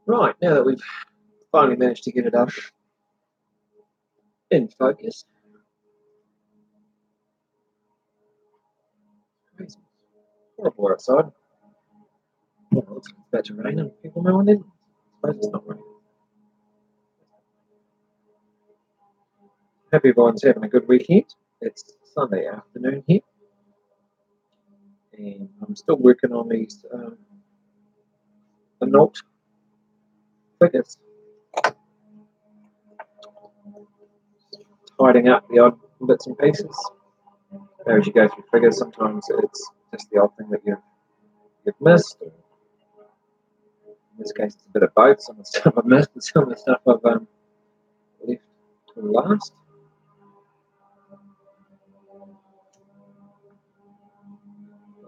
Right, now that we've finally managed to get it up in focus. It's horrible outside. Well, it's about to rain and people know and then. I suppose it's not raining. Hope everyone's having a good weekend. It's Sunday afternoon here. And I'm still working on these the Nault figures. Tidying up the odd bits and pieces. As you go through figures, sometimes it's just the odd thing that you've missed. In this case, it's a bit of both. Some of the stuff I've missed and some of the stuff I've left to last.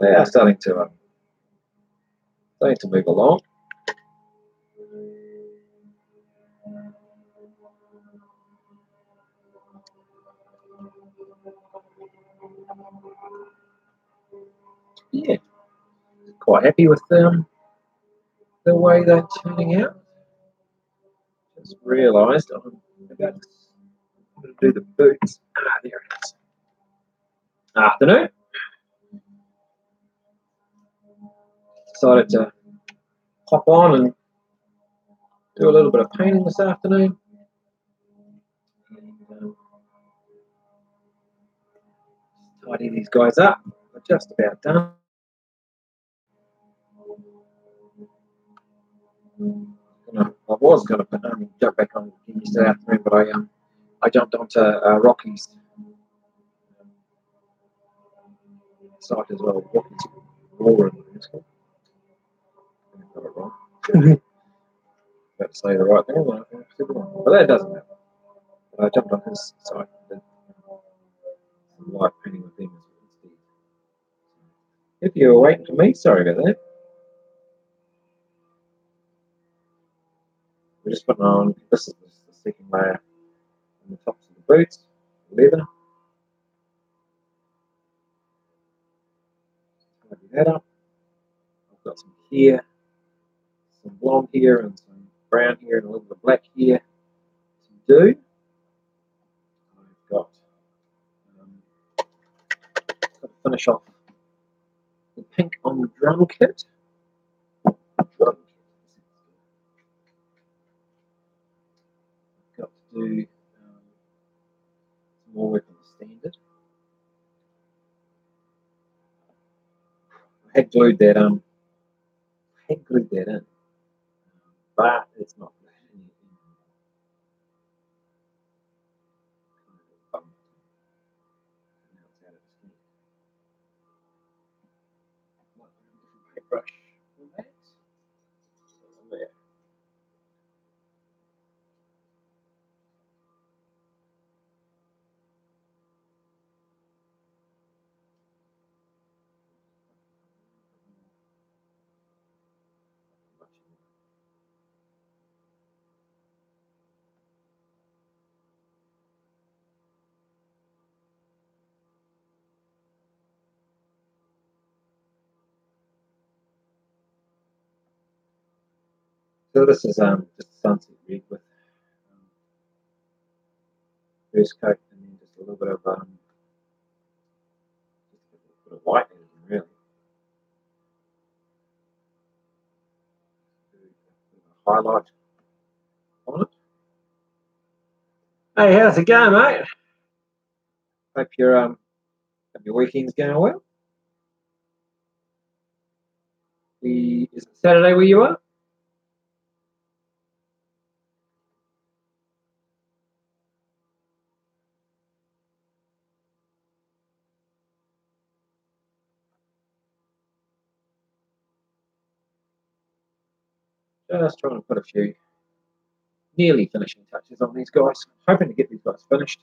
They are starting to move along. Yeah, quite happy with them. The way they're turning out. Just realised I'm about to do the boots. There it is. Afternoon. Decided to hop on and do a little bit of painting this afternoon. And, tidy these guys up. We're just about done. I was going to jump back on yesterday afternoon, but I jumped onto Rocky's site as well. Rocky's ballroom. I got it wrong. About to say the right thing, but that doesn't matter. But I jumped on his site and did some live painting with him instead. If you were waiting for me, sorry about that. We're just putting on, this is the second layer on the tops of the boots, leather. Tidy that up. I've got some here, some blonde here, and some brown here, and a little bit of black here to do. I've got to finish off the pink on the drum kit. I've got to do some more work on the standard. I had glued that in, but it's not paintbrush on that. There. So this is just sunset red with first coat and then just a little bit of white in it, really. Highlight on it. Hey, how's it going, mate? Hope your weekend's going well. Is it Saturday where you are? Just trying to put a few nearly finishing touches on these guys. I'm hoping to get these guys finished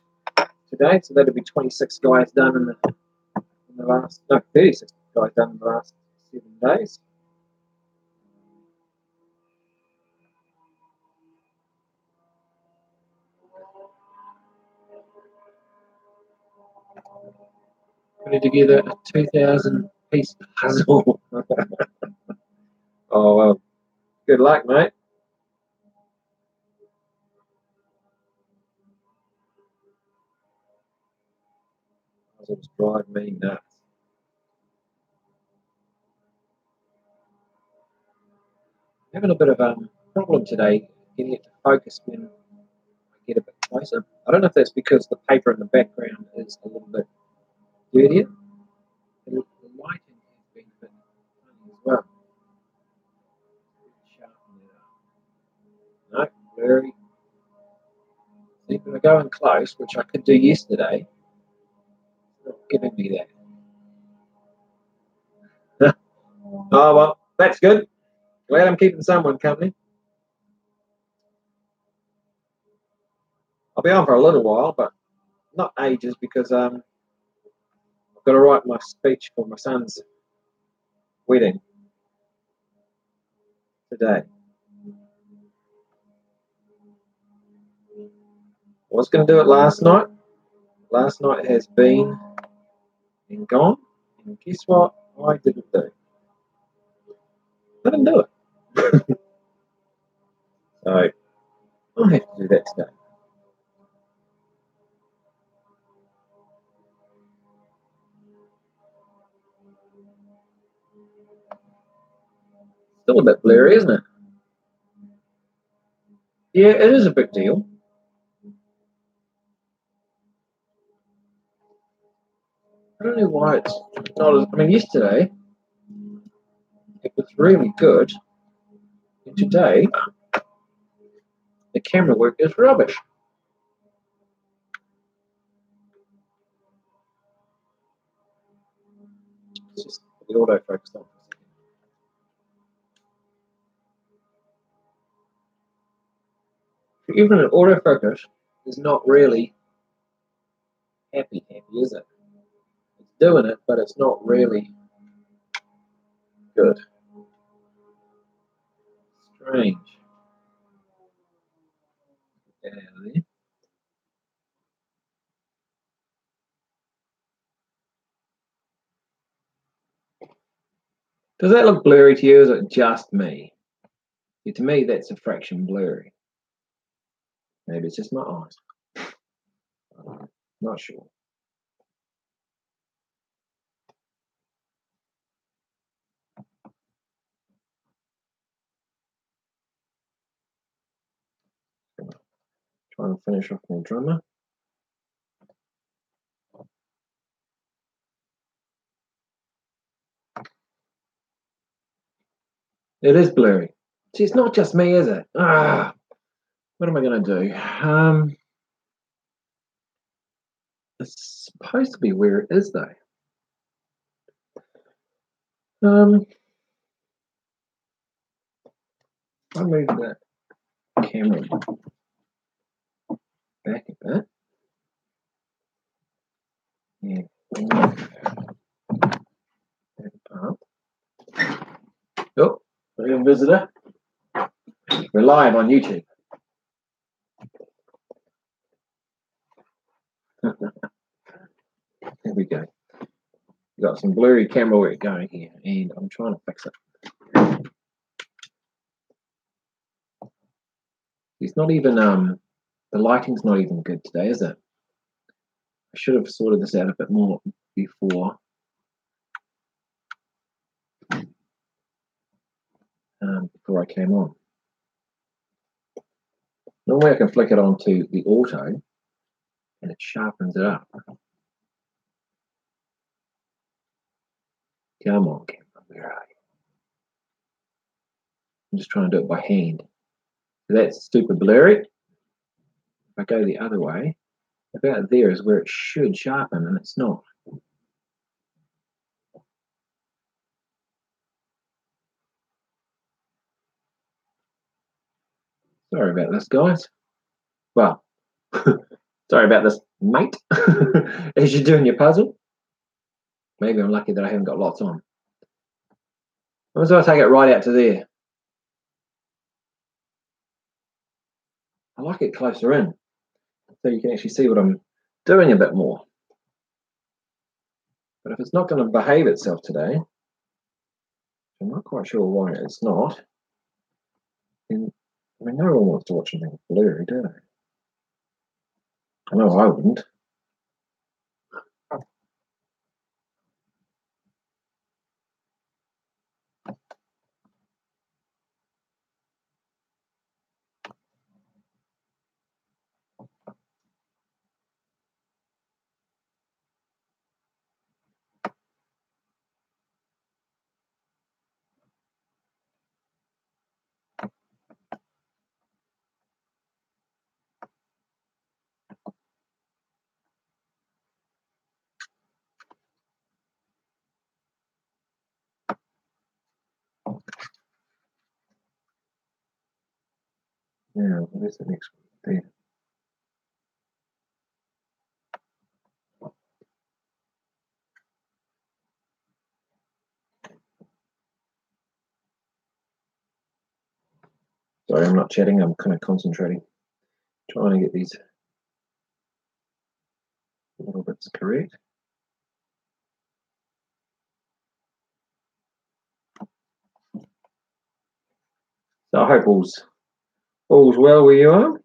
today. So that'll be 26 guys done in the last, no, 36 guys done in the last 7 days. Putting together a 2,000 piece puzzle. Oh, well, good luck, mate. Puzzles drive me nuts. Having a bit of a problem today getting it to focus when I get a bit closer. I don't know if that's because the paper in the background is a little bit dirtier. The lighting has been a bit funny as well. Sharpen it up. No, blurry. See, when I go in close, which I could do yesterday, it's not giving me that. Oh, well, that's good. Glad I'm keeping someone company. I'll be on for a little while, but not ages because I've got to write my speech for my son's wedding today. I was going to do it last night. Last night has been and gone, and guess what? I didn't do. I didn't do it. So I have to do that today. Still a bit blurry, isn't it? Yeah, it is a big deal. I don't know why it's not as. I mean, yesterday it was really good, and today the camera work is rubbish. It's just the autofocus on. Even an autofocus is not really happy, is it? It's doing it, but it's not really good. Strange. Get out of there. Does that look blurry to you? Or is it just me? Yeah, to me, that's a fraction blurry. Maybe it's just my eyes. Not sure. Trying to finish off my drummer. It is blurry. See, it's not just me, is it? Ah, what am I going to do? It's supposed to be where it is, though. I'll move that camera back a bit. Yeah. Oh, we're a visitor. We're live on YouTube. There we go. We've got some blurry camera work going here, and I'm trying to fix it. It's not even the lighting's not even good today, is it? I should have sorted this out a bit more before before I came on. Normally I can flick it onto the auto and it sharpens it up. Come on, camera, where are you? I'm just trying to do it by hand. That's super blurry. If I go the other way, about there is where it should sharpen, and it's not. Sorry about this, guys. Well, sorry about this, mate. As you're doing your puzzle. Maybe I'm lucky that I haven't got lots on. I'm just going to take it right out to there. I like it closer in, so you can actually see what I'm doing a bit more. But if it's not going to behave itself today, I'm not quite sure why it's not. And, I mean, no one wants to watch anything blurry, do they? I know I wouldn't. Yeah, where's the next one? There. Sorry, I'm not chatting. I'm kind of concentrating, trying to get these little bits correct. So I hope all's well where you are.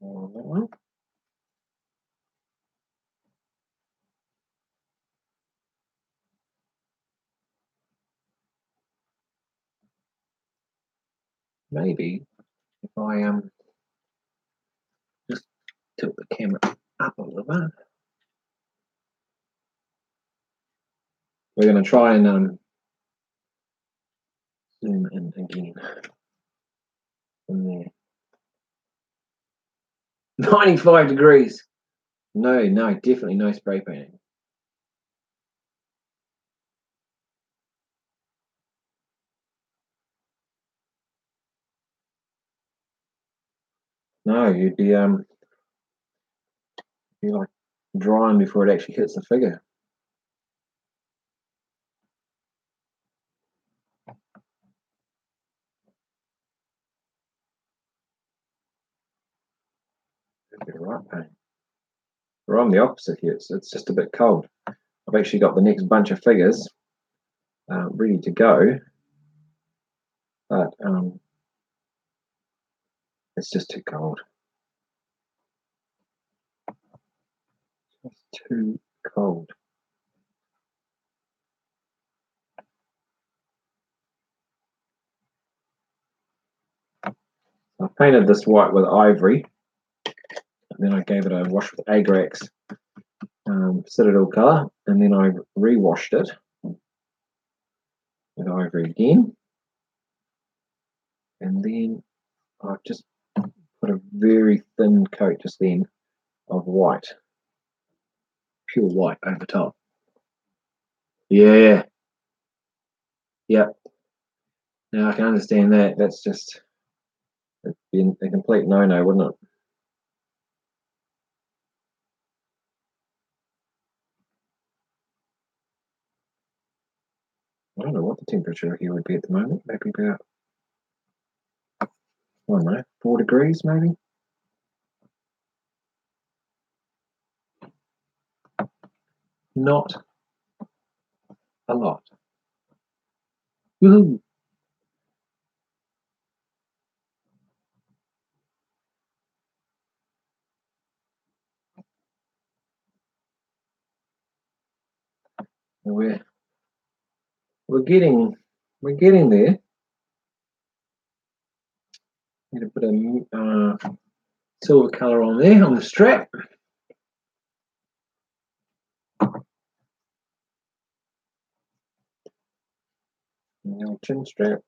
On that one. Maybe if I just tilt the camera up a little bit. We're going to try and zoom in again from there. 95 degrees. No, definitely no spray painting. No, you'd be like drying before it actually hits the figure. Right paint. We're on the opposite here. It's just a bit cold. I've actually got the next bunch of figures ready to go, but it's just too cold. It's too cold. I painted this white with ivory, and then I gave it a wash with Agrax Citadel color, and then I re-washed it with ivory again, and then I've just put a very thin coat just then of white, pure white over top. Yeah. Yep. Now I can understand that. That's just it'd be a complete no-no, wouldn't it? I don't know what the temperature here would be at the moment. Maybe about, I don't know, 4 degrees maybe. Not a lot. Woohoo! We're getting there. Need to put a silver color on there on the strap. And the old chin strap.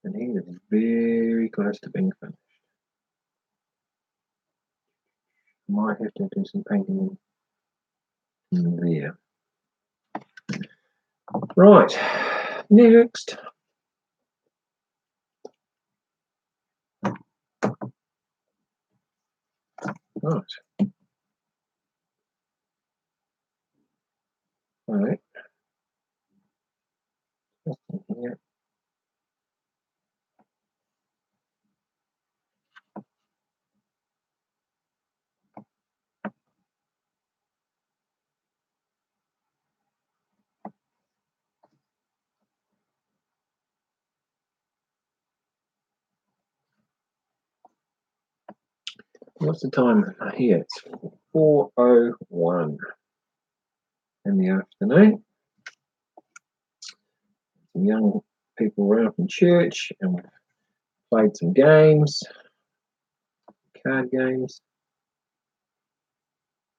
And he is very close to being finished. Might have to do some painting in there. Right, next. Right. All right. Yeah. What's the time here? It's 4:01 in the afternoon. Some young people around from church, and we've played some games, card games.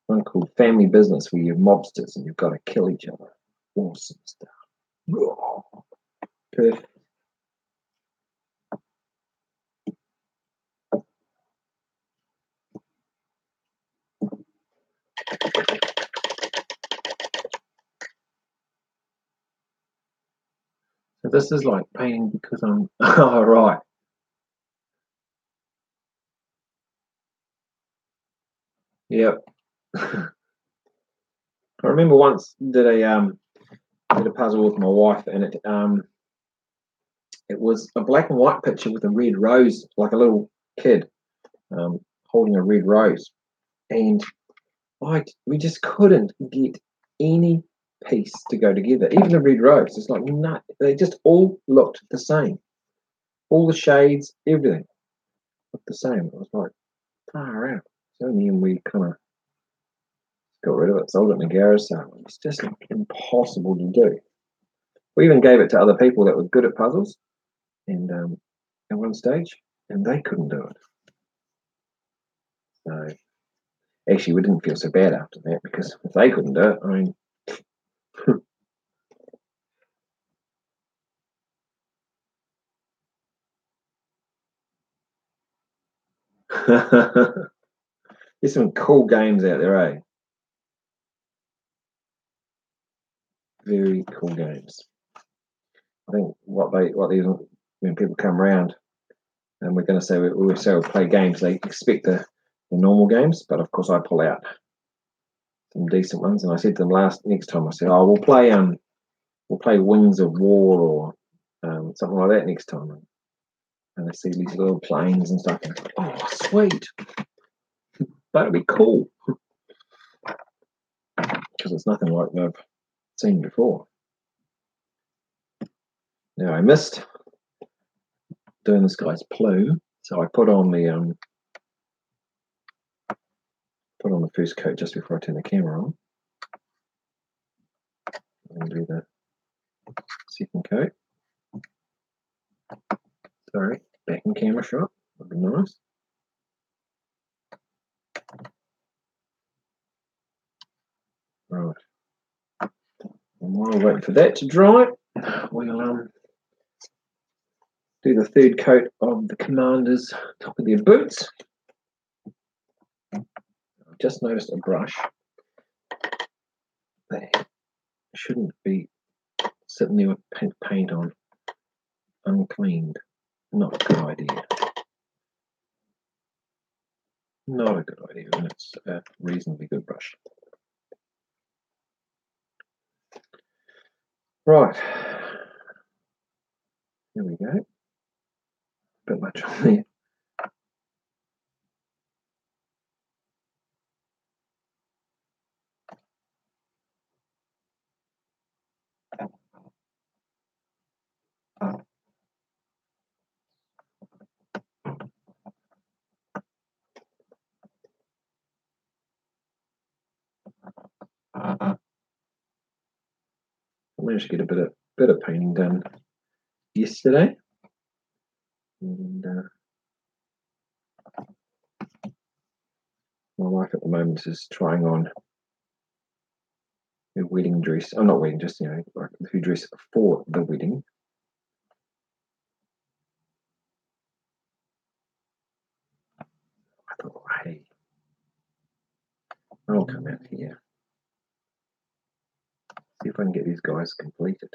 One called Family Business, where you're mobsters and you've got to kill each other. Awesome stuff. Oh, perfect. So this is like painting because I'm oh right. Yep. I remember once did a puzzle with my wife, and it was a black and white picture with a red rose, like a little kid holding a red rose, and we just couldn't get any piece to go together. Even the red rose, it's like no, they just all looked the same. All the shades, everything looked the same. It was like far out. So in the end, we kind of got rid of it, sold it in a garage sale. It's just impossible to do. We even gave it to other people that were good at puzzles, and at one stage, and they couldn't do it. So actually, we didn't feel so bad after that, because if they couldn't do it, I mean. There's some cool games out there, eh? Very cool games. I think what these when people come around and we're going to say we say we'll play games, they expect the normal games, but of course I pull out some decent ones. And I said to them next time, I said, "Oh, we'll play Wings of War or something like that next time." And they see these little planes and stuff, and it's like, "Oh, sweet, that'd be cool," because it's nothing like they've seen before. Now I missed doing this guy's plume, so I put on the first coat just before I turn the camera on, and do the second coat. Sorry, back in camera shot would be nice. Right. And while we're waiting for that to dry, we'll do the third coat of the Commander's top of their boots. I've just noticed a brush. They shouldn't be sitting there with paint on uncleaned. Not a good idea. Not a good idea, and it's a reasonably good brush. Right. Here we go. A bit much on there. I managed to get a bit of painting done yesterday, and my wife at the moment is trying on her wedding dress. Oh, not wedding, just like her dress for the wedding. hey, I'll come out here. See if I can get these guys completed.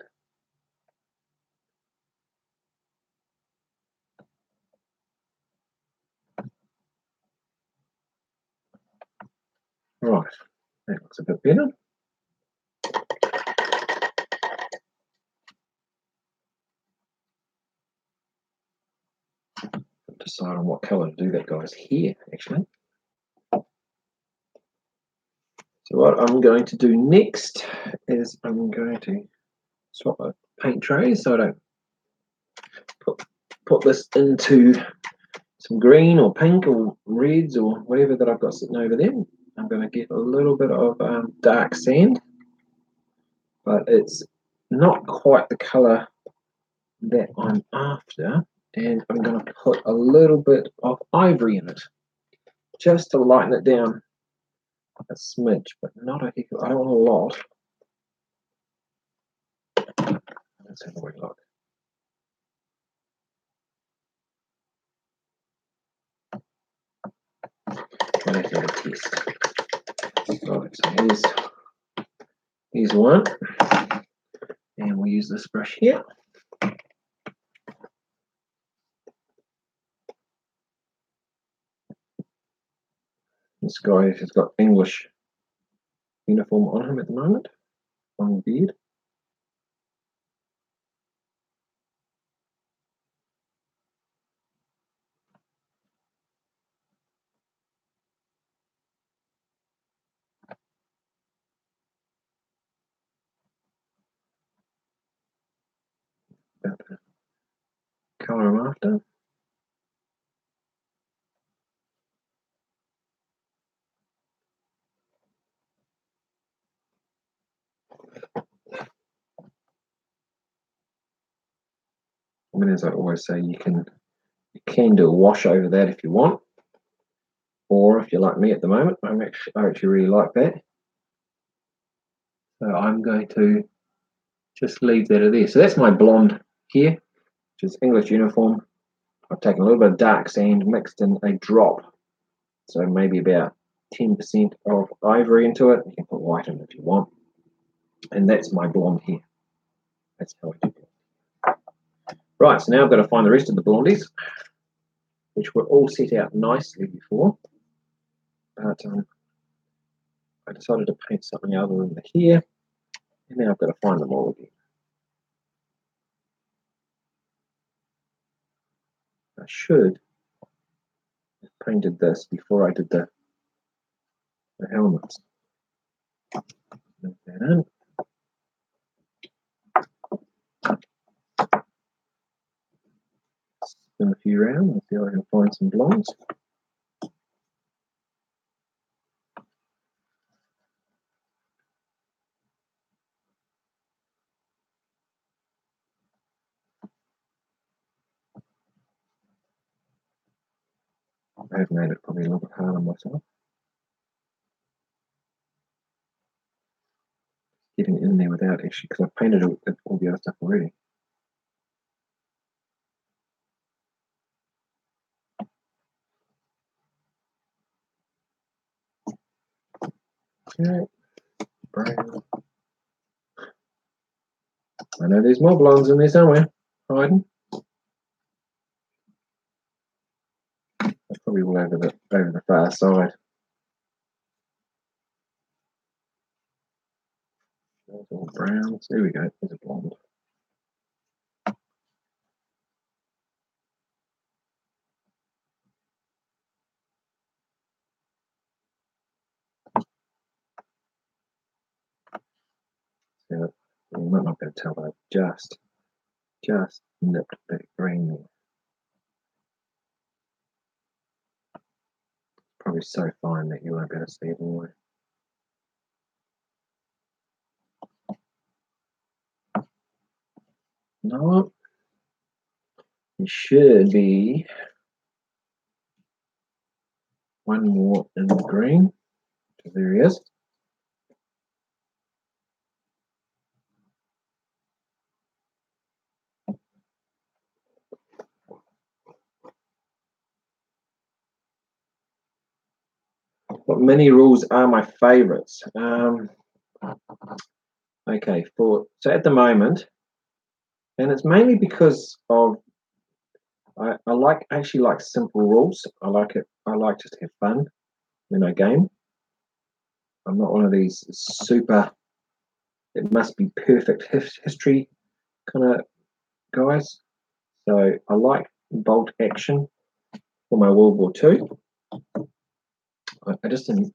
Right, that looks a bit better. Decide on what colour to do that, guys, here, actually. So what I'm going to do next is I'm going to swap a paint tray so I don't put this into some green or pink or reds or whatever that I've got sitting over there. I'm going to get a little bit of dark sand, but it's not quite the colour that I'm after, and I'm going to put a little bit of ivory in it just to lighten it down a smidge, but not a heck. I don't want a lot. Let's have a wee look. Let's have a test. Right, so here's one, and we'll use this brush here. This guy has got English uniform on him at the moment, long beard. About the colour I'm after. I mean, as I always say, you can do a wash over that if you want, or if you're like me at the moment, I actually really like that. So I'm going to just leave that there. So that's my blonde here, which is English uniform. I've taken a little bit of dark sand, mixed in a drop, so maybe about 10% of ivory into it. You can put white in if you want, and that's my blonde here. That's how I do it. Right, so now I've got to find the rest of the blondies, which were all set out nicely before, but I decided to paint something other than the hair, and now I've got to find them all again. I should have painted this before I did the helmets. Move that in. Spin a few rounds and see if I can find some blondes. I've made it probably a little bit hard on myself. Getting in there without actually, because I've painted all the other stuff already. Okay, brown. I know there's more blondes in there somewhere, hiding. That's probably all over the far side. There's all browns. There we go. There's a blonde. So you might not be able to tell, but I've just nipped that green there. Probably so fine that you won't be able to see it anyway. No, it should be one more in the green. There he is. What mini rules are my favorites? Okay, so at the moment, and it's mainly because of I actually like simple rules. I like it. I like just to have fun when I game. I'm not one of these super. It must be perfect history kind of guys. So I like bolt action for my World War II. I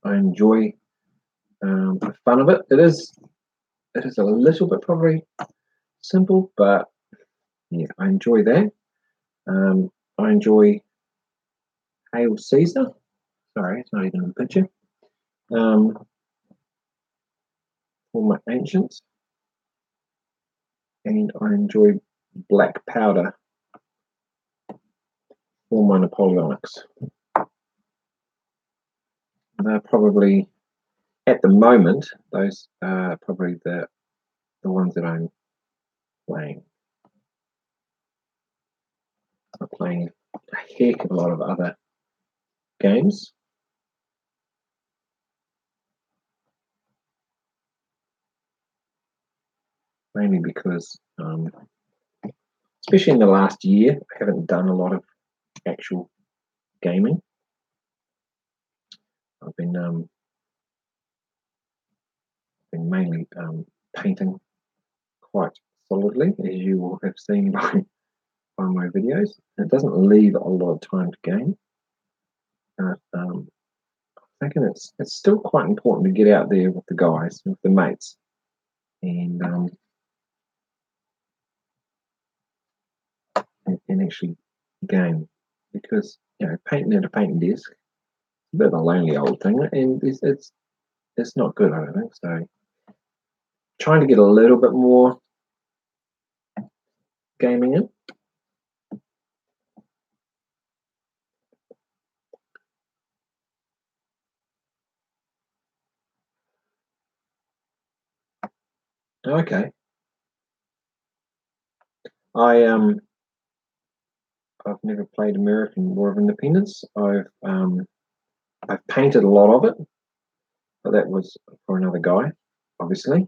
enjoy the fun of it. It is a little bit probably simple, but yeah, I enjoy that. I enjoy Hail Caesar. Sorry, it's not even in the picture. For my ancients, and I enjoy Black Powder for my Napoleonics. They're probably at the moment those are probably the ones that I'm playing. I'm playing a heck of a lot of other games. Mainly because, especially in the last year, I haven't done a lot of actual gaming. I've been mainly painting quite solidly, as you will have seen by my videos. It doesn't leave a lot of time to game. I'm thinking it's still quite important to get out there with the guys, with the mates, and actually game, because painting at a painting desk is a bit of a lonely old thing, and it's not good, I don't think. So trying to get a little bit more gaming in. Okay. I've never played American War of Independence. I've painted a lot of it, but that was for another guy, obviously.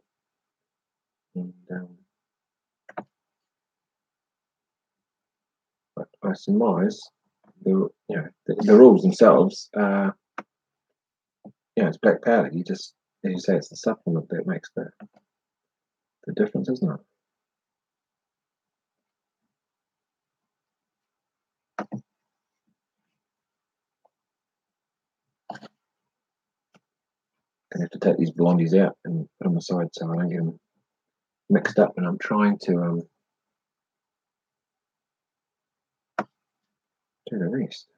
And but I surmise the rules themselves. It's black powder. You just, as you say, it's the supplement that makes the difference, isn't it? I have to take these blondies out and put them aside so I don't get them mixed up when I'm trying to do the rest.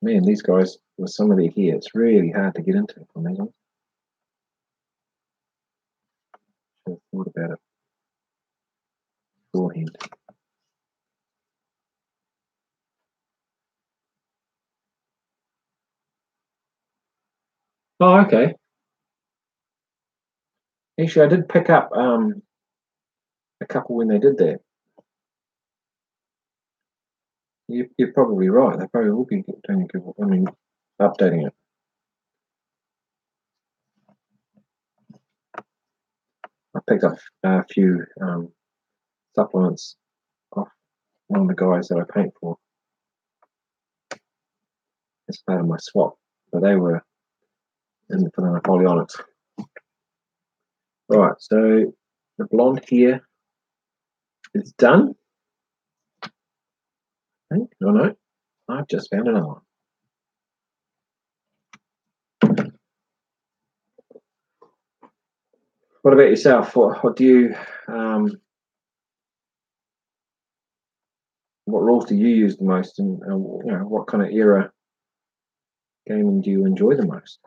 Man, these guys with some of their hair, it's really hard to get into on these ones. Should have thought about it beforehand. Oh, okay. Actually, I did pick up a couple when they did that. You're probably right. They probably will be doing a good. I mean, updating it. I picked up a few supplements off one of the guys that I paint for as part of my swap, but they were in for the Napoleonics. Right, so the blonde here is done. Okay, no, I've just found another one. What about yourself? What do you what rules do you use the most, and what kind of era gaming do you enjoy the most?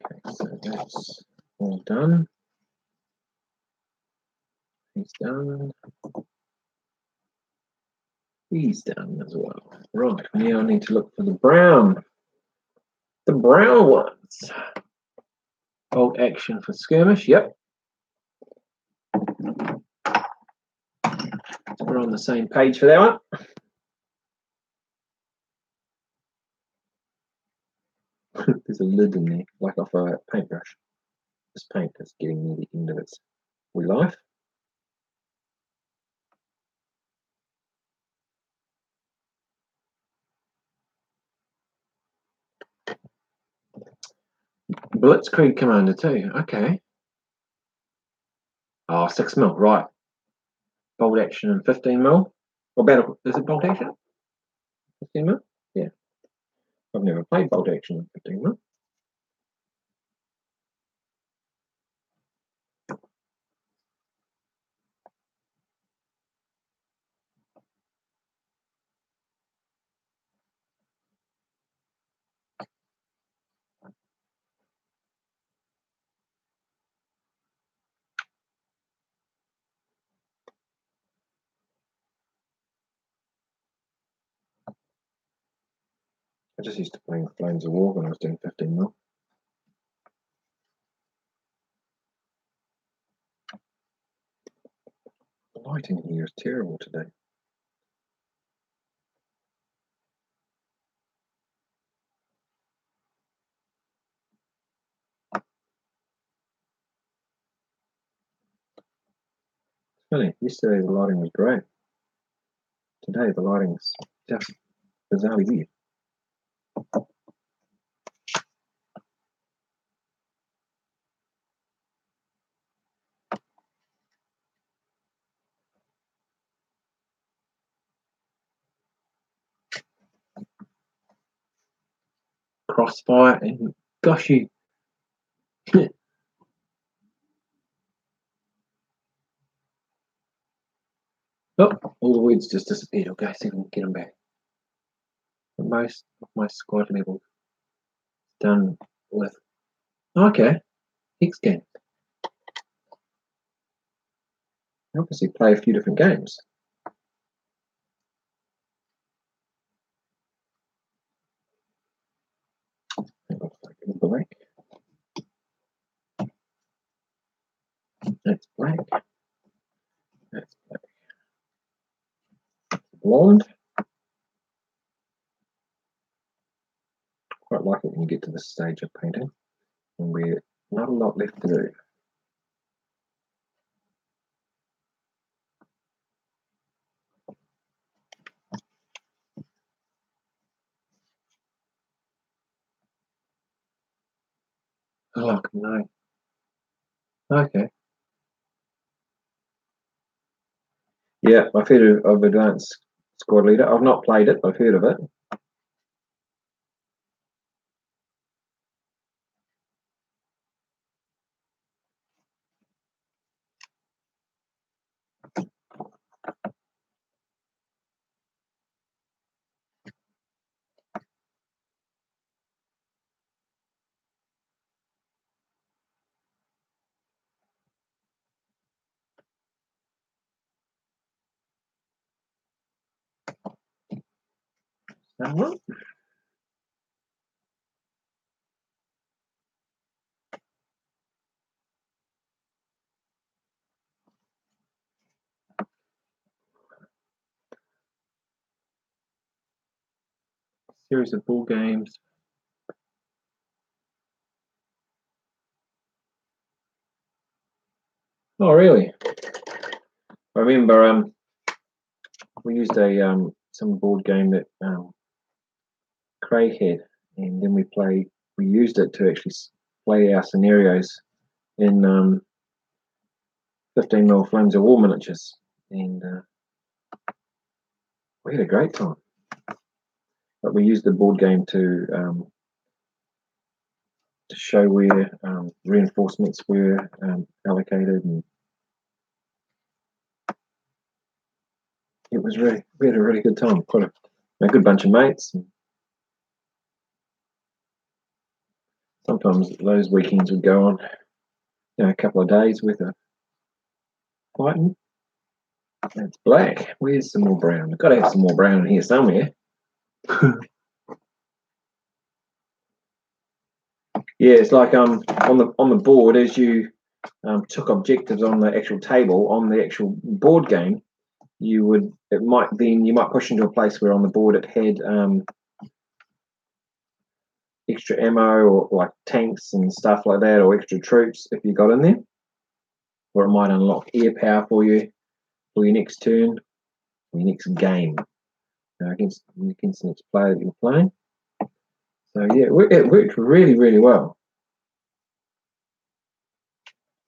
Okay, so that's all done. He's done. He's done as well. Right, now I need to look for the brown. The brown ones. bullets. Bolt action for skirmish, yep. We're on the same page for that one. There's a lid in there, like off a paintbrush. This paint is getting near the end of its life. Blitzkrieg Commander too, okay. Oh, 6mm, right. Bolt action and 15mm. Or battle, is it bolt action? 15mm? Yeah. I've never played bolt action and 15mm. I just used to play Flames of War when I was doing 15mm. The lighting here is terrible today. It's funny, yesterday the lighting was great. Today the lighting's just bizarrely weird. Crossfire and gosh, you. Oh, all the weeds just disappeared. Okay, see if we can get them back. But most of my squad level done with. Okay, X game. Obviously, play a few different games. Black. That's black. That's black. Blonde. Quite like it when you get to this stage of painting, and we're not a lot left to do. Oh no. Okay. Yeah, I've heard of Advanced Squad Leader. I've not played it, but I've heard of it. What? Series of ball games. Oh, really? I remember we used a some board game that Craig had, and then we used it to actually play our scenarios in 15mm Flames of War miniatures, and we had a great time. But we used the board game to show where reinforcements were allocated, and it was we had a really good time. Quite a good bunch of mates. And sometimes those weekends would go on, a couple of days worth of fighting. It's black. Where's some more brown? I've got to have some more brown in here somewhere. Yeah, it's like on the board, as you took objectives on the actual table on the actual board game, you might push into a place where on the board it had extra ammo or like tanks and stuff like that, or extra troops if you got in there, or it might unlock air power for you for your next turn, or your next game against the next player that you're playing. So yeah, it worked really, really well.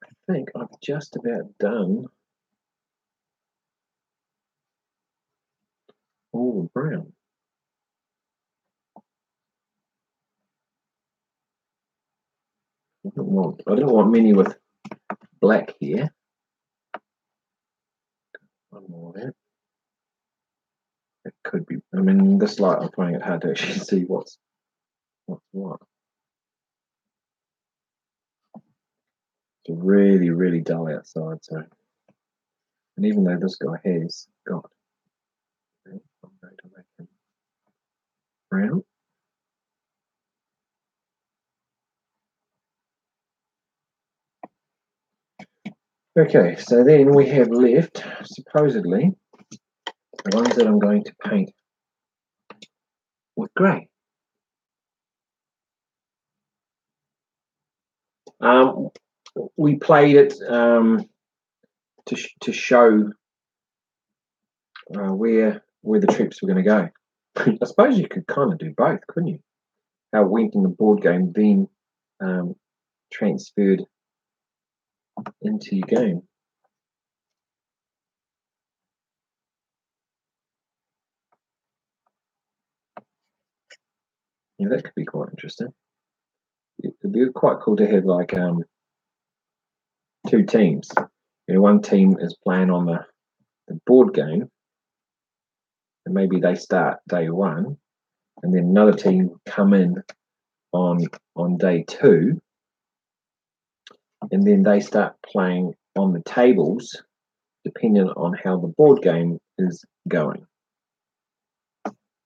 I think I've just about done all the brown. I don't want many with black here. One more there. It could be. I mean, this light I'm finding it hard to actually see what's what. It's really, really dull outside. So, and even though this guy has got, I'm going to make him brown. Okay, so then we have left supposedly the ones that I'm going to paint with grey. We played it to show where the troops were going to go. I suppose you could kind of do both, couldn't you? How it went in the board game, then transferred into your game. Yeah, that could be quite interesting. It'd be quite cool to have like two teams. One team is playing on the board game, and maybe they start day one, and then another team come in on day two, and then they start playing on the tables, depending on how the board game is going,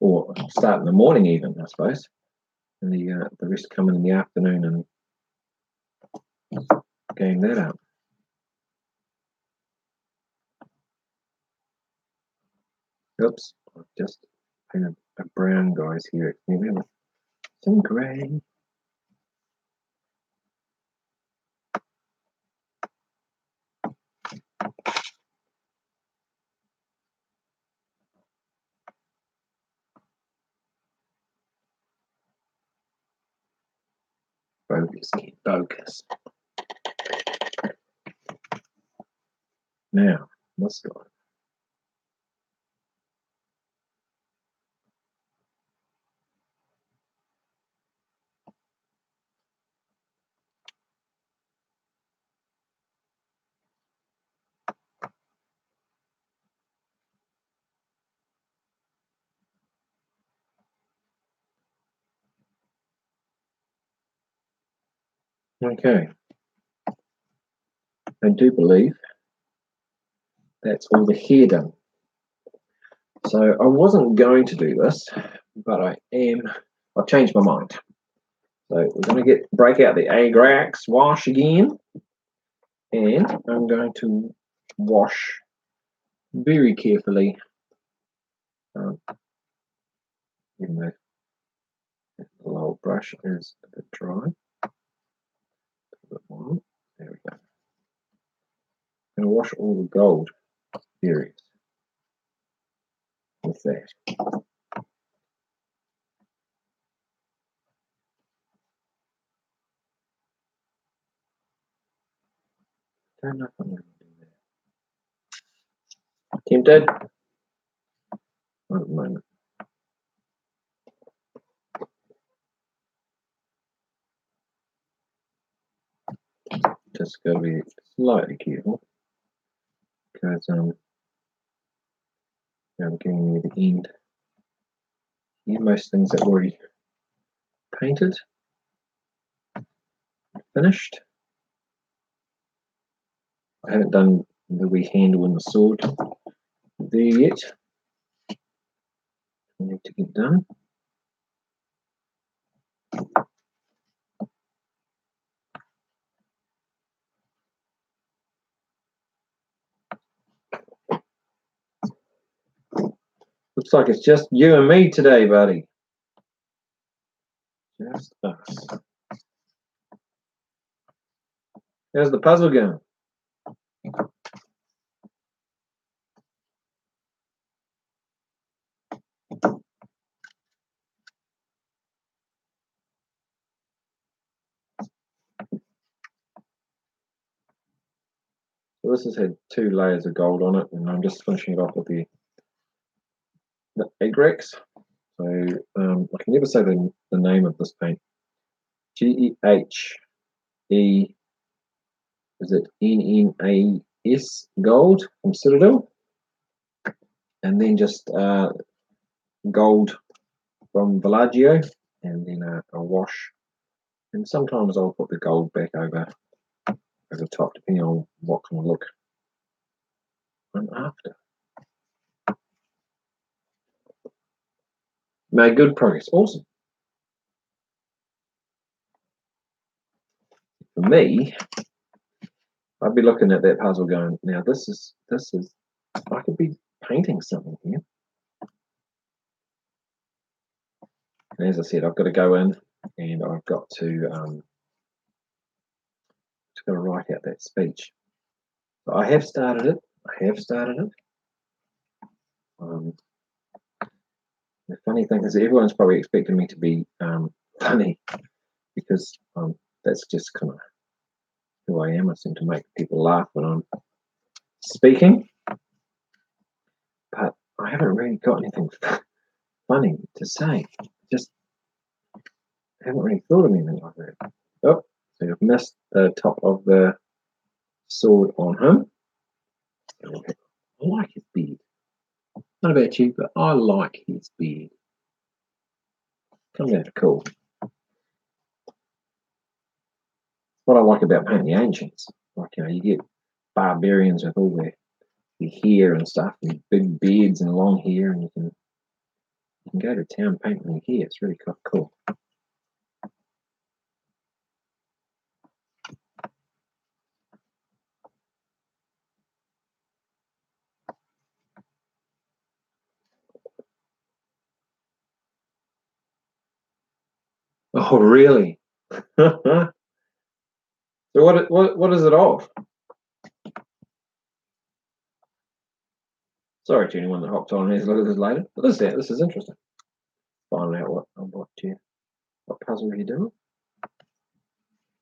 or start in the morning even, I suppose, and the rest come in the afternoon and game that up. Oops, I've just painted a brown guys here. Maybe with some grey. Bogus, kid, bogus. Now, this guy. Okay. I do believe that's all the hair done. So I wasn't going to do this, but I've changed my mind. So we're going to break out the Agrax wash again, and I'm going to wash very carefully. Even though the little brush is a bit dry. A bit more. There we go. I'm going to wash all the gold areas with that. Don't know if I'm going to do that. Tempted? Not at the moment. Just got to be slightly careful because I'm getting near the end. Yeah, most things are already painted, finished. I haven't done the wee handle and the sword there yet. I need to get done. Looks like it's just you and me today, buddy. Just us. How's the puzzle going? So this has had 2 layers of gold on it, and I'm just finishing it off with the Egrex. So I can never say the name of this paint. GEHE, is it NNAS gold from Citadel, and then just gold from Villaggio, and then a wash. And sometimes I'll put the gold back over the top, depending on what kind of look I'm after. Made good progress. Awesome. For me, I'd be looking at that puzzle going, now this is I could be painting something here. And as I said, I've got to go in and I've got to just got to write out that speech. So I have started it. The funny thing is everyone's probably expecting me to be funny because that's just kind of who I am. I seem to make people laugh when I'm speaking, but I haven't really got anything funny to say. Just haven't really thought of anything like that. Oh, so you've missed the top of the sword on him. I like his beard. Not about you, but I like his beard. Comes out cool. What I like about painting the ancients, like you get barbarians with all their hair and stuff, and big beards and long hair, and you can go to town painting your hair. It's really cool. Oh, really? So what is it of? Sorry to anyone that hopped on and has a look at this later. But this is interesting. Finding out what puzzle you're doing.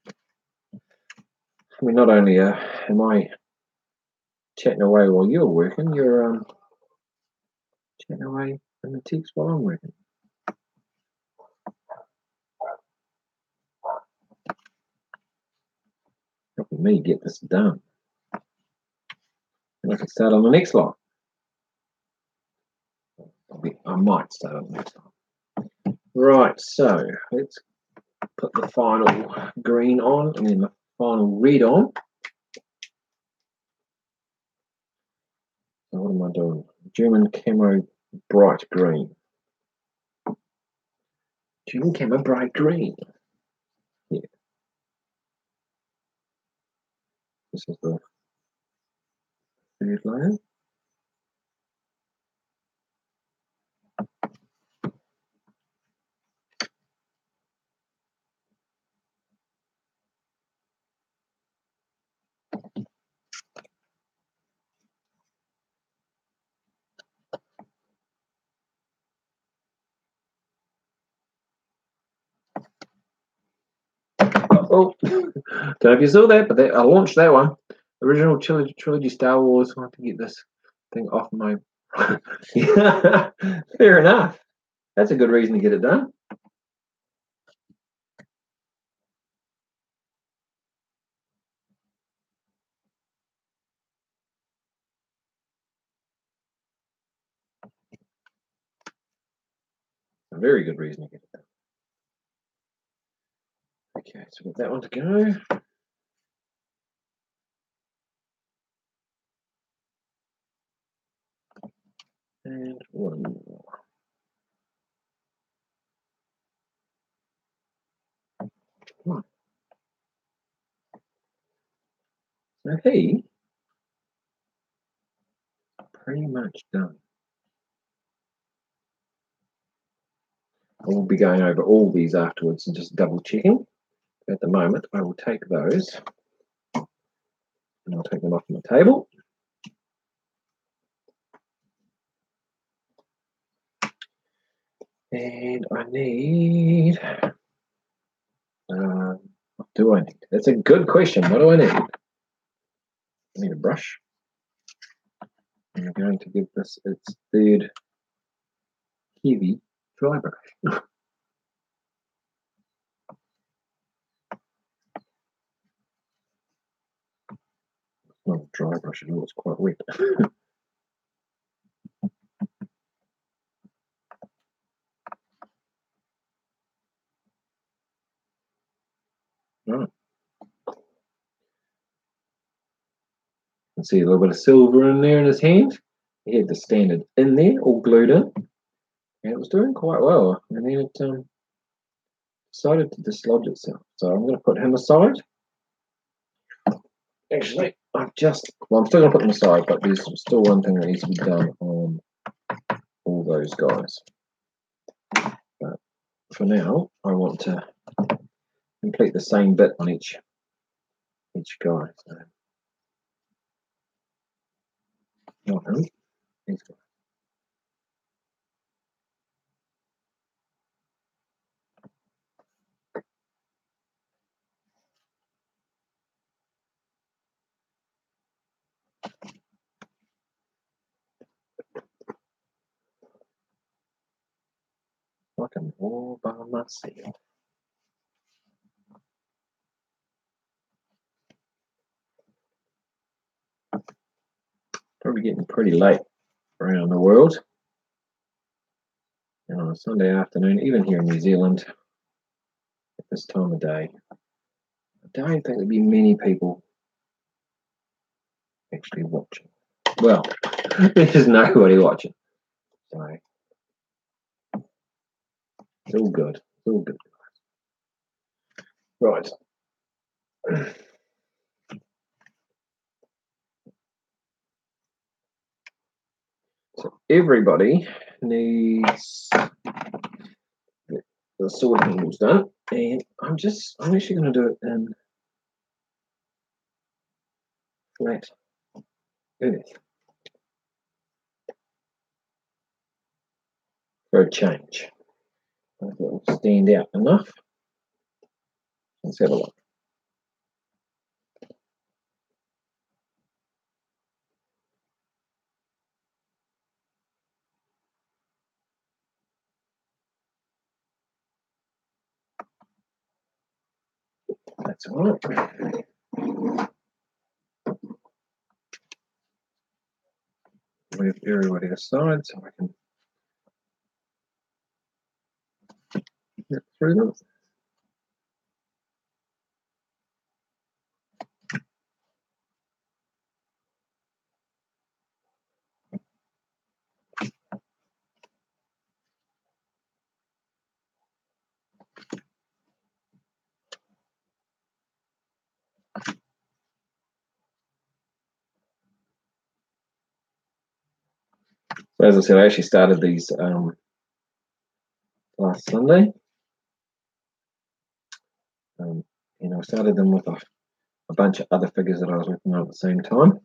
I mean, not only am I chatting away while you're working, you're chatting away in the text while I'm working. Helping me get this done. And I can start on the next line. I might start on the next line. Right, so let's put the final green on and then the final red on. So what am I doing? German camo bright green. German camo bright green. Yeah. This is the third layer. Oh, don't know if you saw that, but I launched that one. Original trilogy Star Wars. I have to get this thing off my. Yeah, fair enough. That's a good reason to get it done. A very good reason to get it done. Okay, so we've got that one to go. And one more. Come on. So he pretty much done. we'll be going over all these afterwards and just double checking. At the moment, I will take those and I'll take them off my table. And I need, what do I need? That's a good question. What do I need? I need a brush. And I'm going to give this its third heavy dry brush. Not a dry brush at all, it's quite wet. Right. You can see a little bit of silver in there in his hand. He had the standard in there, all glued in. And it was doing quite well. And then it decided to dislodge itself. So I'm going to put him aside. Actually, I'm still going to put them aside, but there's still one thing that needs to be done on all those guys. But for now, I want to complete the same bit on each guy. So, not him, these guys. Like I'm all by myself. Probably getting pretty late around the world. And on a Sunday afternoon, even here in New Zealand, at this time of day, I don't think there'd be many people actually watching. Well, there's nobody watching. So it's all good. It's all good. Right. So everybody needs the sword handles done, and I'm actually going to do it in flat earth for a change. I think it will stand out enough. Let's have a look. That's all right. Move everybody aside so I can get through them. So as I said, I actually started these last Sunday. And I started them with a bunch of other figures that I was working on at the same time.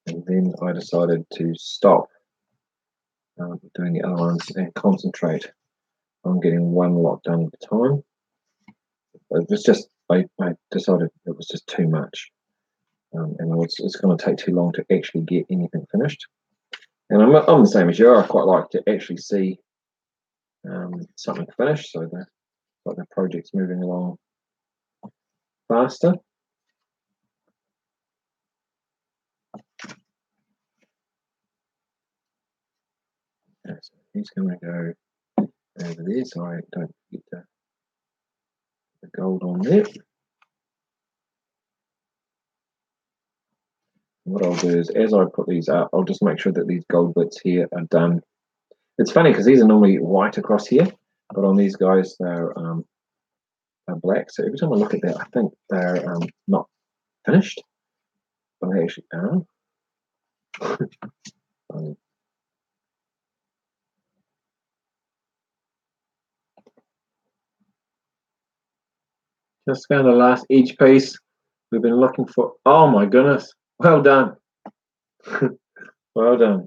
And then I decided to stop doing the other ones and concentrate on getting one lot done at a time. It was just, I decided it was just too much. And it's going to take too long to actually get anything finished. And I'm the same as you. I quite like to actually see something finished, so the project's moving along faster. Okay, so he's going to go over there, so I don't get the gold on there. What I'll do is, as I put these up, I'll just make sure that these gold bits here are done. It's funny because these are normally white across here, but on these guys they're black. So every time I look at that, I think they're not finished, but they actually are. Just found the last edge piece we've been looking for. Oh my goodness. Well done. Well done.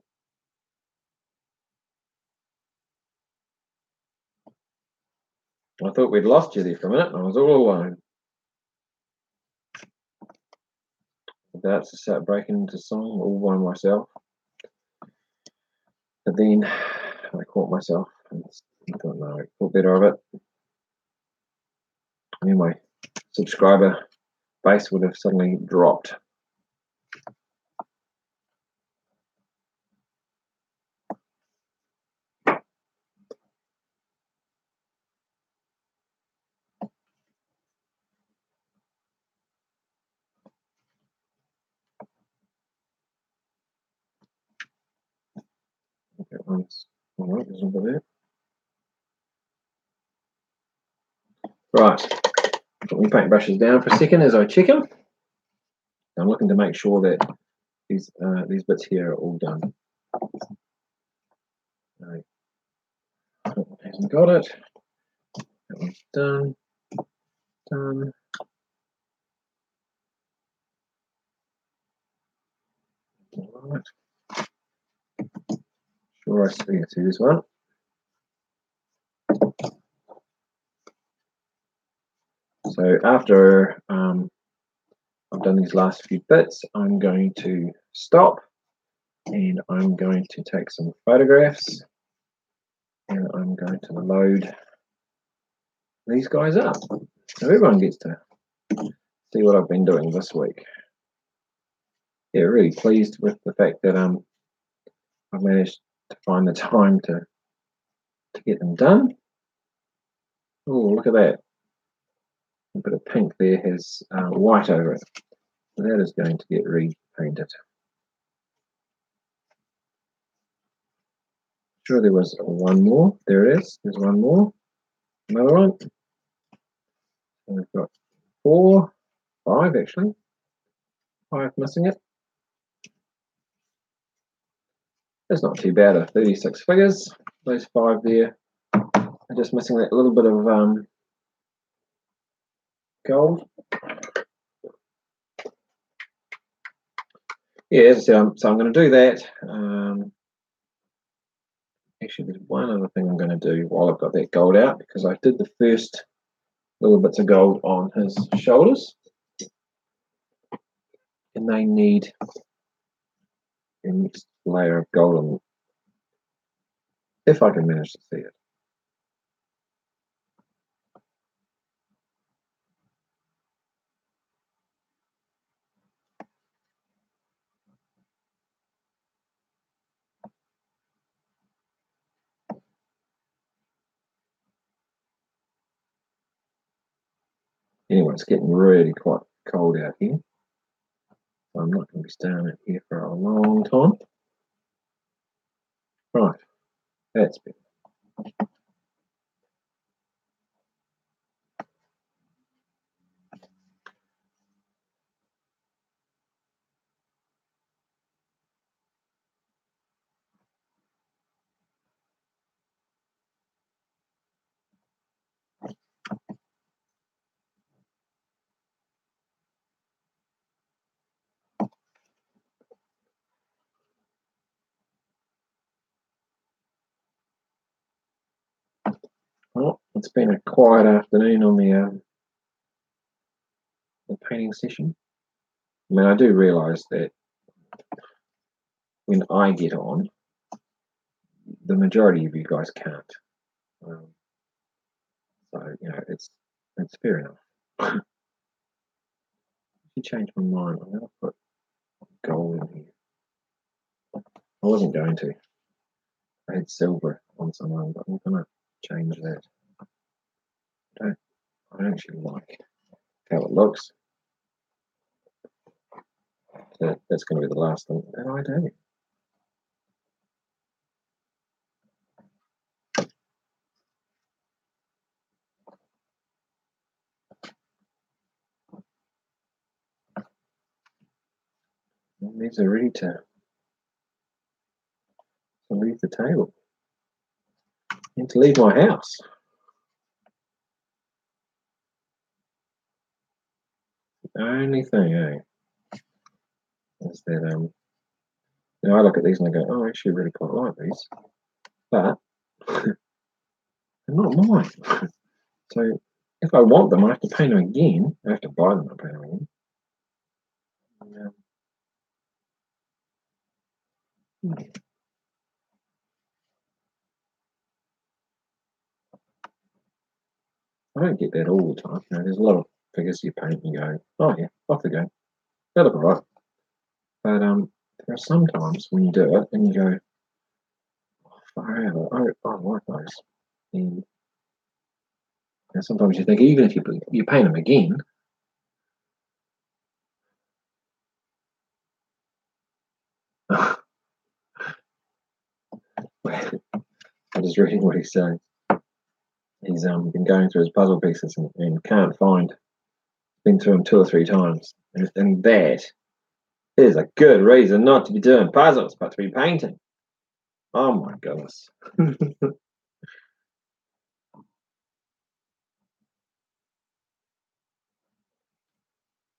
I thought we'd lost you there for a minute. I was all alone. About to start breaking into song all by myself. But then I caught myself and I don't know, I thought better of it. And my subscriber base would have suddenly dropped. That one's all right, there's over there. Right, put my paintbrushes down for a second as I check them. I'm looking to make sure that these bits here are all done. Right. That one hasn't got it. That one's done. Done. All right. Sure, I see this one. So after I've done these last few bits, I'm going to stop and I'm going to take some photographs and I'm going to load these guys up so everyone gets to see what I've been doing this week. Yeah, really pleased with the fact that I've managed to find the time to get them done. Oh, look at that. A bit of pink there has white over it. So that is going to get repainted. Sure, there was one more. There it is. There's one more. Another one. And we've got 4, 5 actually. 5 missing it. That's not too bad. 36 figures. Those 5 there are just missing that little bit of gold. Yeah, as I said, so I'm going to do that. Actually, there's one other thing I'm going to do while I've got that gold out, because I did the first little bits of gold on his shoulders, and they need a next layer of gold on them, if I can manage to see it. Anyway, it's getting really quite cold out here, so I'm not going to be staying out here for a long time. Right, that's better. Well, it's been a quiet afternoon on the painting session. I mean, I do realise that when I get on, the majority of you guys can't. So, you know, it's fair enough. If you change my mind, I'm going to put gold in here. I wasn't going to. I had silver on someone, but I'm going to change that. I don't actually like how it looks. That's going to be the last thing that I do. These are ready to leave the table and to leave my house. only thing, is that I look at these and I go, oh, I actually really quite like these, but they're not mine. So if I want them, I have to paint them again. I have to buy them and paint them again. I don't get that all the time. There's a lot of figures you paint and you go, oh yeah, off they go. They look alright. But there are some times when you do it and you go, oh, far out, I like those. And sometimes you think, even if you paint them again, I was reading what he's saying. He's been going through his puzzle pieces and can't find, been through them 2 or 3 times. And that is a good reason not to be doing puzzles, but to be painting. Oh my goodness.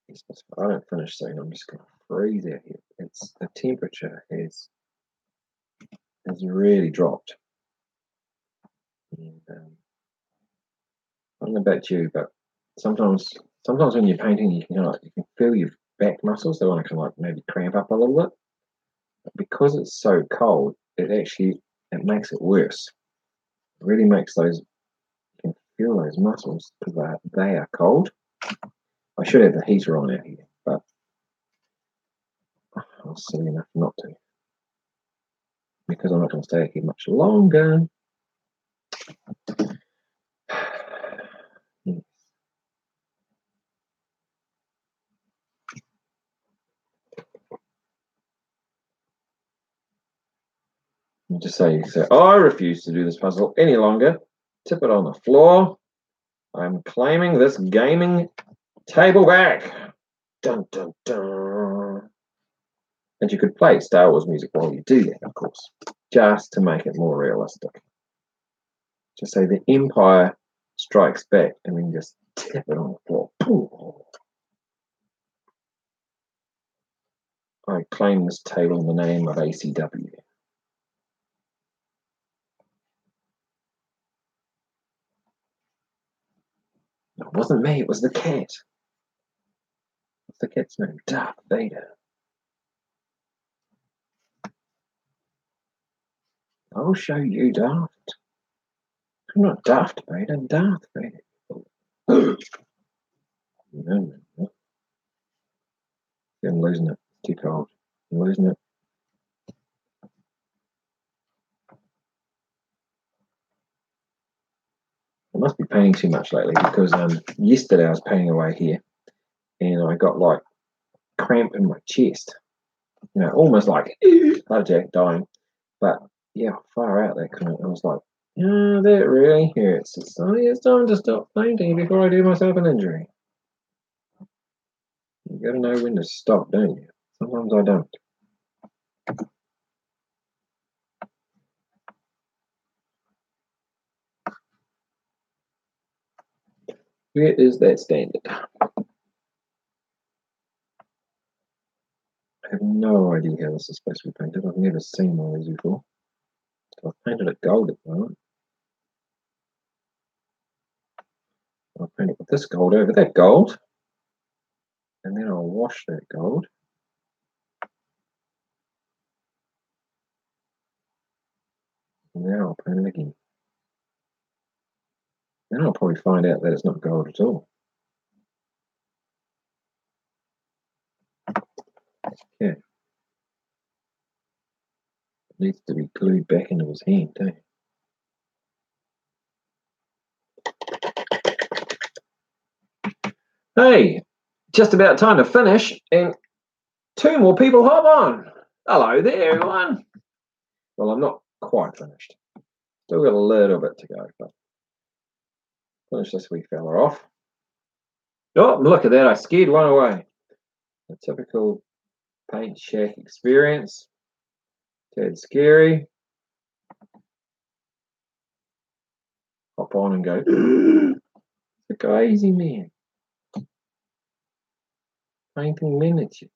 If I don't finish soon, I'm just going to freeze out here. The temperature has really dropped. And, I don't know about you, but sometimes when you're painting, you can feel your back muscles. They want to kind of like maybe cramp up a little bit. But because it's so cold, it makes it worse. It really makes you can feel those muscles because they are cold. I should have the heater on out here, but I was silly enough not to, because I'm not going to stay here much longer. Yes. Just say, I refuse to do this puzzle any longer. Tip it on the floor. I'm claiming this gaming table back. Dun, dun, dun. And you could play Star Wars music while you do that, of course, just to make it more realistic. Just say the Empire strikes back and then just tip it on the floor. I claim this table in the name of ACW. It wasn't me, it was the cat. What's the cat's name? Darth Vader. I'll show you, Daft. I'm not Daft Vader, Darth Vader. No. I'm losing it. It's too cold. I'm losing it. I must be painting too much lately because yesterday I was painting away here and I got like cramp in my chest. Almost like heart attack, dying. But yeah, far out that kind of. I was like, yeah, that really hurts. It's time to stop painting before I do myself an injury. You got to know when to stop, don't you? Sometimes I don't. Where is that standard? I have no idea how this is supposed to be painted. I've never seen one of these before. So I've painted it gold at the moment. I'll paint it with this gold over that gold. And then I'll wash that gold. And then I'll paint it again. Then I'll probably find out that it's not gold at all. Yeah. It needs to be glued back into his hand too. Hey, just about time to finish, and 2 more people hop on. Hello there, everyone. Well, I'm not quite finished. Still got a little bit to go, but finish this wee fella off. Oh, look at that. I scared one away. A typical paint shack experience. Tad scary. Hop on and go, the crazy man. Painting miniature.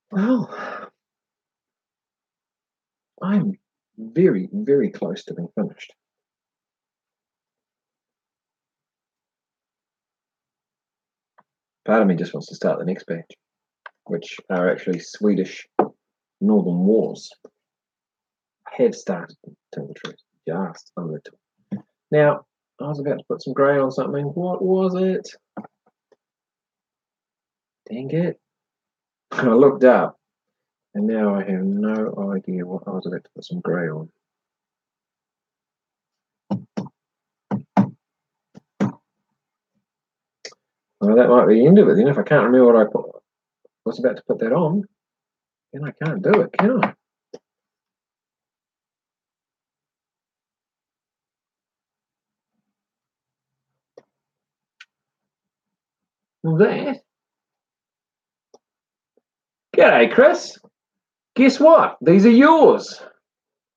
Well, I'm very, very close to being finished. Part of me just wants to start the next batch, which are actually Swedish Northern Wars. I have started to tell the truth, just a little. Now, I was about to put some grey on something. What was it? Dang it. I looked up, and now I have no idea what I was about to put some grey on. Well, that might be the end of it then. If I can't remember what I was about to put that on, then I can't do it, can I? That? G'day, Chris. Guess what? These are yours.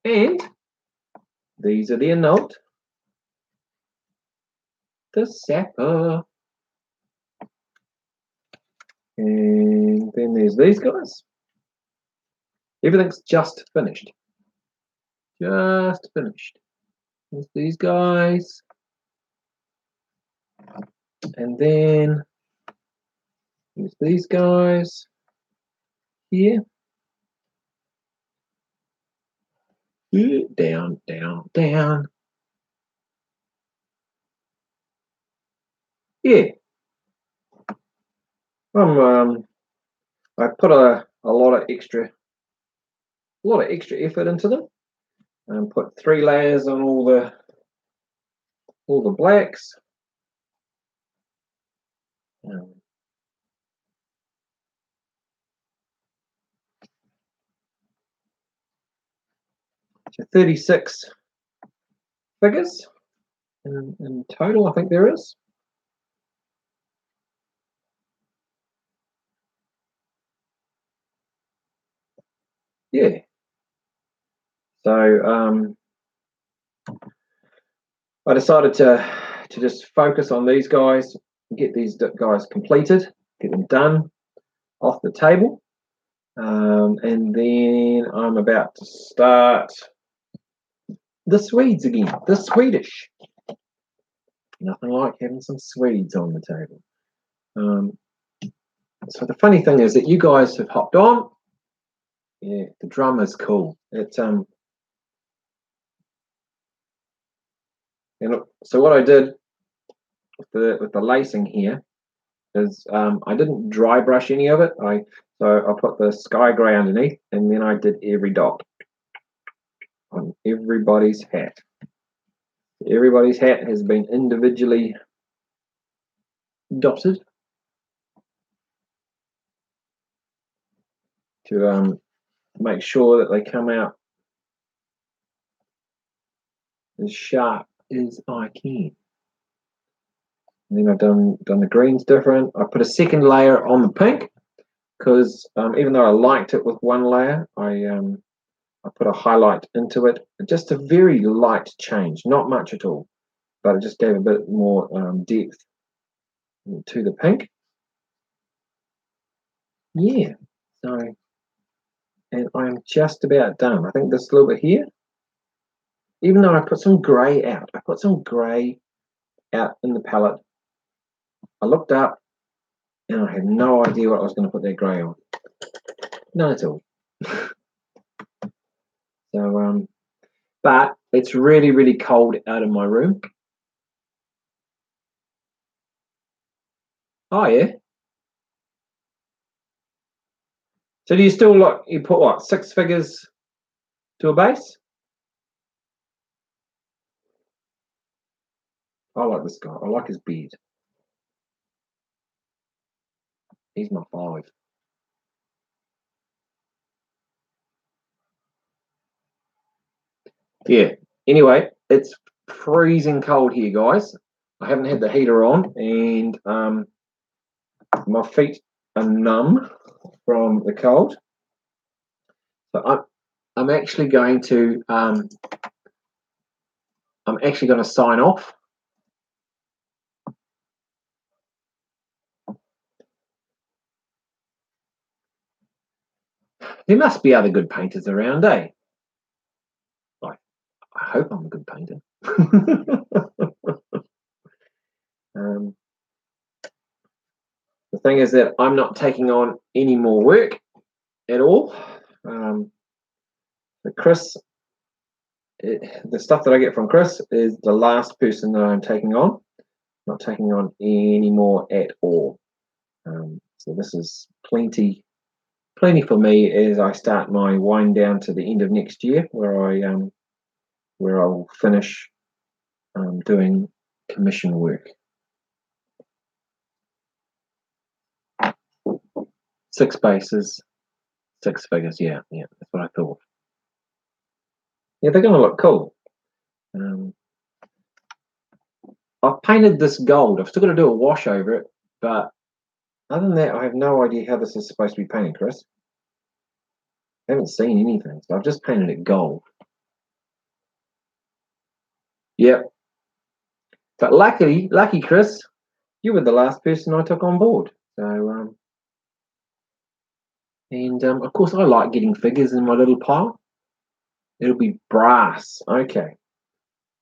And these are their note. The Sapper. And then there's these guys. Everything's just finished. Just finished. There's these guys. And then there's these guys here. Down, down, down. Yeah. I put a lot of extra effort into them. And put 3 layers on all the blacks. So 36 figures in total, I think there is. Yeah. So I decided to just focus on these guys, get these guys completed, get them done off the table. And then I'm about to start the Swedes again, the Swedish. Nothing like having some Swedes on the table. So the funny thing is that you guys have hopped on. Yeah, the drum is cool. It's so what I did with the lacing here is I didn't dry brush any of it. So I put the sky grey underneath, and then I did every dot on everybody's hat. Everybody's hat has been individually dotted to make sure that they come out as sharp as I can. And then I've done the greens different. I put a second layer on the pink because even though I liked it with one layer, I put a highlight into it. Just a very light change, not much at all, but it just gave a bit more depth to the pink. Yeah, so, and I'm just about done. I think this little bit here, even though I put some grey out, in the palette. I looked up and I had no idea what I was going to put that grey on. None at all. So, but it's really, really cold out in my room. Oh, yeah. So do you still you put what, 6 figures to a base? I like this guy. I like his beard. He's my 5. Yeah. Anyway, it's freezing cold here, guys. I haven't had the heater on, and my feet are numb from the cold. So I'm actually going to sign off. There must be other good painters around, eh? I hope I'm a good painter. The thing is that I'm not taking on any more work at all. Chris, the stuff that I get from Chris is the last person that I'm taking on. Not taking on any more at all. So this is plenty for me as I start my wind down to the end of next year, where I'll finish doing commission work. 6 bases, 6 figures. Yeah, that's what I thought. Yeah, they're going to look cool. I've painted this gold. I've still got to do a wash over it, but other than that, I have no idea how this is supposed to be painted, Chris. I haven't seen anything, so I've just painted it gold. Yep. But lucky, Chris, you were the last person I took on board. So, of course, I like getting figures in my little pile. It'll be brass. Okay.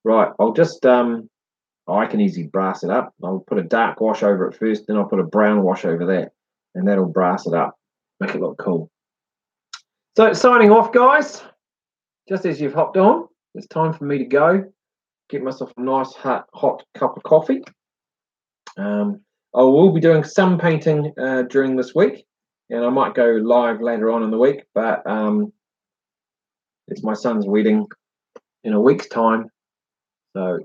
Right. I'll just, I can easily brass it up. I'll put a dark wash over it first, then I'll put a brown wash over that, and that'll brass it up, make it look cool. So, signing off, guys. Just as you've hopped on, it's time for me to go. Get myself a nice hot cup of coffee. I will be doing some painting during this week, and I might go live later on in the week, but it's my son's wedding in a week's time. So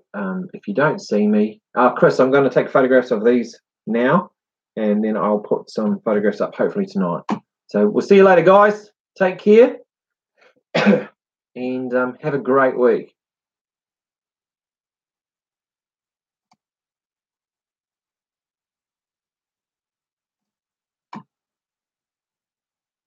if you don't see me, Chris, I'm going to take photographs of these now, and then I'll put some photographs up hopefully tonight. So we'll see you later, guys. Take care, and have a great week.